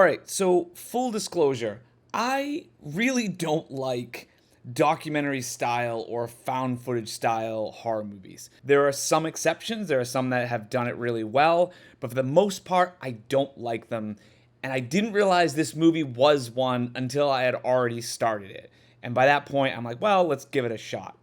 right, so full disclosure, I really don't like documentary style or found footage style horror movies. There are some exceptions, there are some that have done it really well, but for the most part, I don't like them. And I didn't realize this movie was one until I had already started it. And by that point, I'm like, well, let's give it a shot.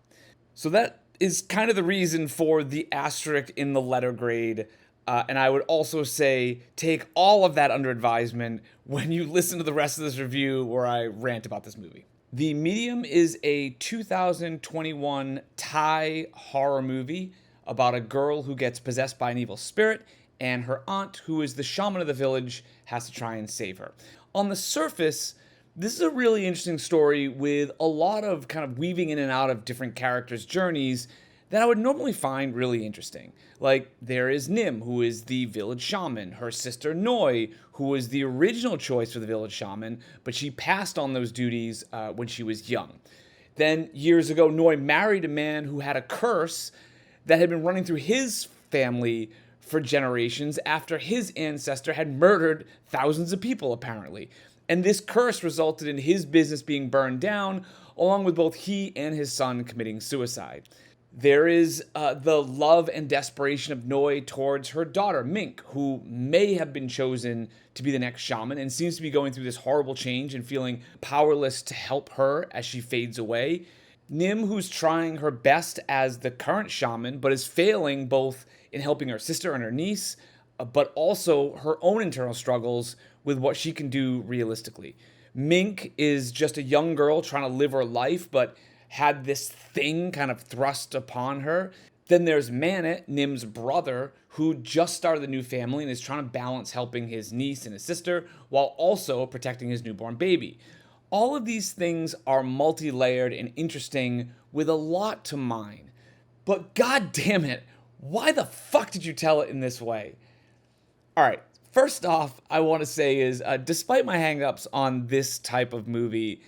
So that is kind of the reason for the asterisk in the letter grade. And I would also say take all of that under advisement when you listen to the rest of this review where I rant about this movie. The Medium is a 2021 Thai horror movie about a girl who gets possessed by an evil spirit, and her aunt, who is the shaman of the village, has to try and save her. On the surface, this is a really interesting story with a lot of kind of weaving in and out of different characters' journeys that I would normally find really interesting. Like, there is Nim, who is the village shaman, her sister Noi, who was the original choice for the village shaman, but she passed on those duties when she was young. Then, years ago, Noi married a man who had a curse that had been running through his family for generations after his ancestor had murdered thousands of people, apparently. And this curse resulted in his business being burned down, along with both he and his son committing suicide. There is the love and desperation of Noi towards her daughter, Mink, who may have been chosen to be the next shaman and seems to be going through this horrible change and feeling powerless to help her as she fades away. Nim, who's trying her best as the current shaman, but is failing both in helping her sister and her niece, but also her own internal struggles with what she can do realistically. Mink is just a young girl trying to live her life, but had this thing kind of thrust upon her. Then there's Manet, Nim's brother, who just started a new family and is trying to balance helping his niece and his sister while also protecting his newborn baby. All of these things are multi-layered and interesting with a lot to mine. But god damn it, why the fuck did you tell it in this way? Alright, first off, I want to say is, despite my hangups on this type of movie,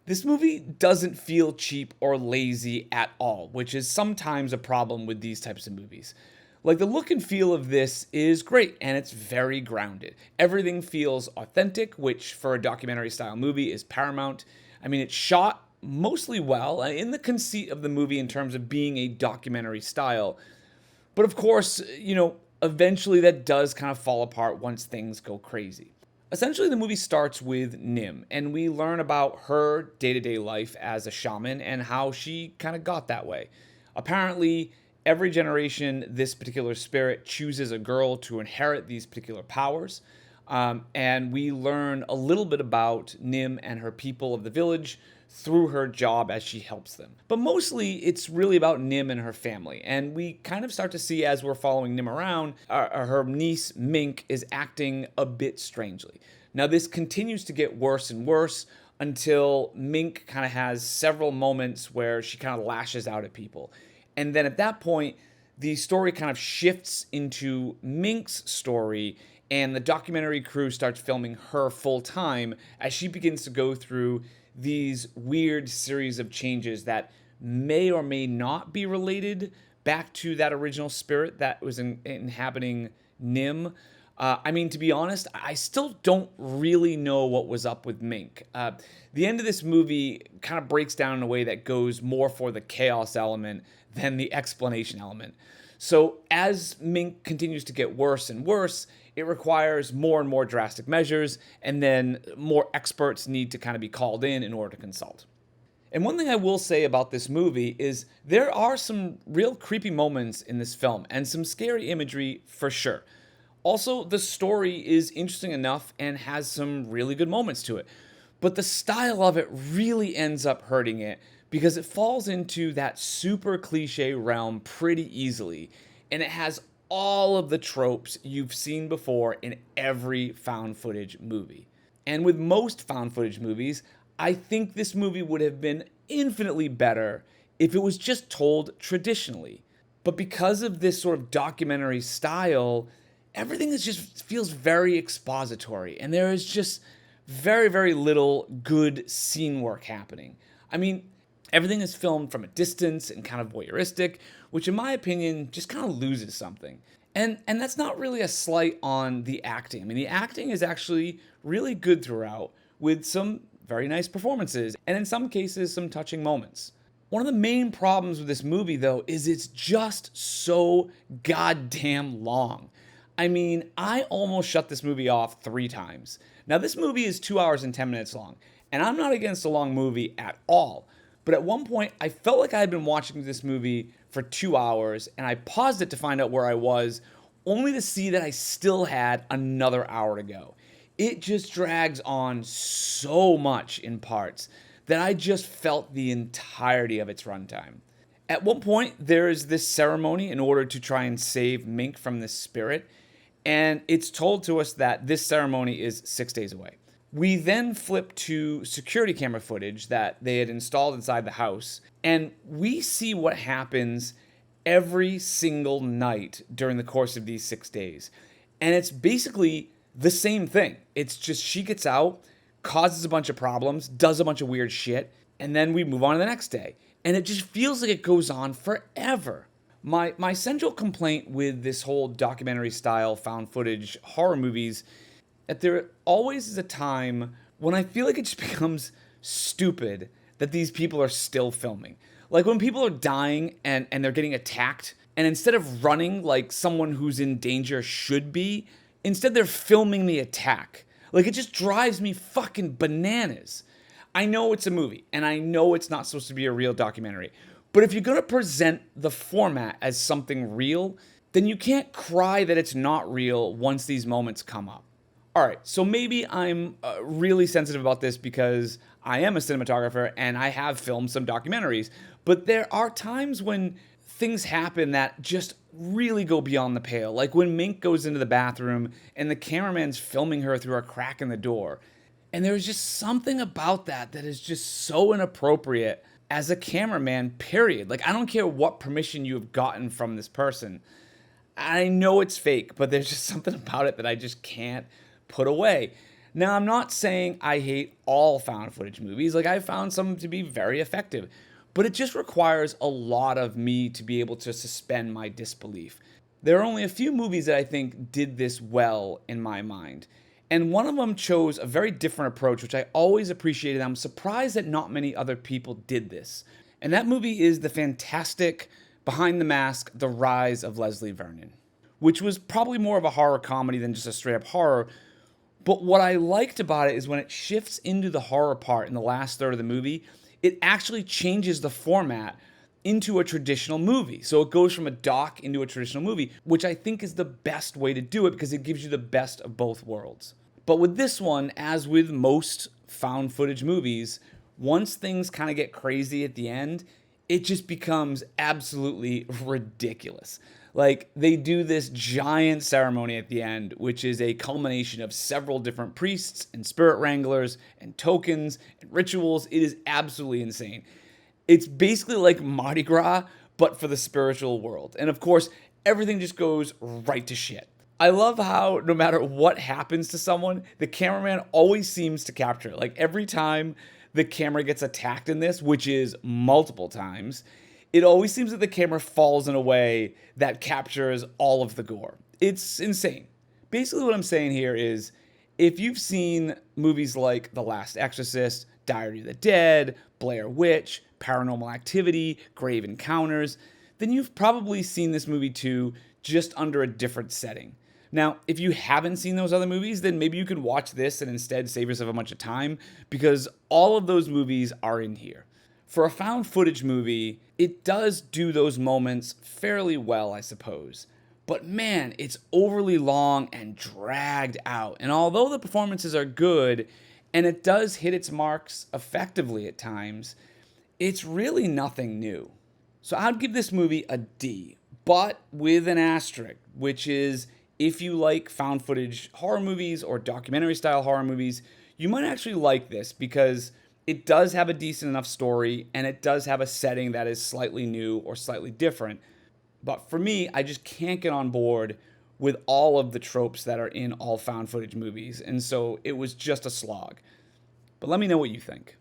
this movie doesn't feel cheap or lazy at all, which is sometimes a problem with these types of movies. Like, the look and feel of this is great, and it's very grounded. Everything feels authentic, which for a documentary style movie is paramount. I mean, it's shot mostly well in the conceit of the movie in terms of being a documentary style. But of course, eventually that does kind of fall apart once things go crazy. Essentially, the movie starts with Nim, and we learn about her day-to-day life as a shaman and how she kind of got that way. Apparently, every generation, this particular spirit chooses a girl to inherit these particular powers, and we learn a little bit about Nim and her people of the village through her job as she helps them. But mostly, it's really about Nim and her family, and we kind of start to see as we're following Nim around, her niece Mink is acting a bit strangely. Now, this continues to get worse and worse until Mink kind of has several moments where she kind of lashes out at people. And then at that point, the story kind of shifts into Mink's story, and the documentary crew starts filming her full time as she begins to go through these weird series of changes that may or may not be related back to that original spirit that was inhabiting Nim. To be honest, I still don't really know what was up with Mink. The end of this movie kind of breaks down in a way that goes more for the chaos element than the explanation element. So as Mink continues to get worse and worse, it requires more and more drastic measures, and then more experts need to kind of be called in order to consult. And one thing I will say about this movie is there are some real creepy moments in this film, and some scary imagery for sure. Also, the story is interesting enough and has some really good moments to it. But the style of it really ends up hurting it because it falls into that super cliche realm pretty easily, and it has all of the tropes you've seen before in every found footage movie. And with most found footage movies, I think this movie would have been infinitely better if it was just told traditionally. But because of this sort of documentary style, everything is just feels very expository, and there is just very, very little good scene work happening. Everything is filmed from a distance and kind of voyeuristic, which in my opinion just kind of loses something. And that's not really a slight on the acting. I mean, the acting is actually really good throughout, with some very nice performances, and in some cases, some touching moments. One of the main problems with this movie, though, is it's just so goddamn long. I mean, I almost shut this movie off 3 times. Now, this movie is 2 hours and 10 minutes long, and I'm not against a long movie at all. But at one point, I felt like I had been watching this movie for 2 hours, and I paused it to find out where I was, only to see that I still had another hour to go. It just drags on so much in parts that I just felt the entirety of its runtime. At one point, there is this ceremony in order to try and save Mink from this spirit, and it's told to us that this ceremony is 6 days away. We then flip to security camera footage that they had installed inside the house, and we see what happens every single night during the course of these 6 days. And it's basically the same thing. It's just she gets out, causes a bunch of problems, does a bunch of weird shit, and then we move on to the next day. And it just feels like it goes on forever. My central complaint with this whole documentary style found footage horror movies, that there always is a time when I feel like it just becomes stupid that these people are still filming. Like when people are dying and they're getting attacked, and instead of running like someone who's in danger should be, instead they're filming the attack. Like, it just drives me fucking bananas. I know it's a movie, and I know it's not supposed to be a real documentary, but if you're gonna present the format as something real, then you can't cry that it's not real once these moments come up. Alright, so maybe I'm really sensitive about this because I am a cinematographer and I have filmed some documentaries, but there are times when things happen that just really go beyond the pale. Like when Mink goes into the bathroom and the cameraman's filming her through a crack in the door. And there's just something about that that is just so inappropriate as a cameraman, period. Like, I don't care what permission you have gotten from this person. I know it's fake, but there's just something about it that I just can't put away. Now, I'm not saying I hate all found footage movies. Like, I found some to be very effective. But it just requires a lot of me to be able to suspend my disbelief. There are only a few movies that I think did this well in my mind. And one of them chose a very different approach, which I always appreciated. I'm surprised that not many other people did this. And that movie is the fantastic Behind the Mask, The Rise of Leslie Vernon, which was probably more of a horror comedy than just a straight up horror. But what I liked about it is when it shifts into the horror part in the last third of the movie, it actually changes the format into a traditional movie. So it goes from a doc into a traditional movie, which I think is the best way to do it because it gives you the best of both worlds. But with this one, as with most found footage movies, once things kind of get crazy at the end, it just becomes absolutely ridiculous. Like, they do this giant ceremony at the end, which is a culmination of several different priests and spirit wranglers and tokens and rituals. It is absolutely insane. It's basically like Mardi Gras, but for the spiritual world. And of course, everything just goes right to shit. I love how no matter what happens to someone, the cameraman always seems to capture it. Like, every time the camera gets attacked in this, which is multiple times, it always seems that the camera falls in a way that captures all of the gore. It's insane. Basically what I'm saying here is, if you've seen movies like The Last Exorcist, Diary of the Dead, Blair Witch, Paranormal Activity, Grave Encounters, then you've probably seen this movie too, just under a different setting. Now, if you haven't seen those other movies, then maybe you could watch this and instead save yourself a bunch of time, because all of those movies are in here. For a found footage movie, it does do those moments fairly well, I suppose. But man, it's overly long and dragged out. And although the performances are good, and it does hit its marks effectively at times, it's really nothing new. So I'd give this movie a D, but with an asterisk, which is, if you like found footage horror movies or documentary style horror movies, you might actually like this because it does have a decent enough story and it does have a setting that is slightly new or slightly different. But for me, I just can't get on board with all of the tropes that are in all found footage movies, and so it was just a slog. But let me know what you think.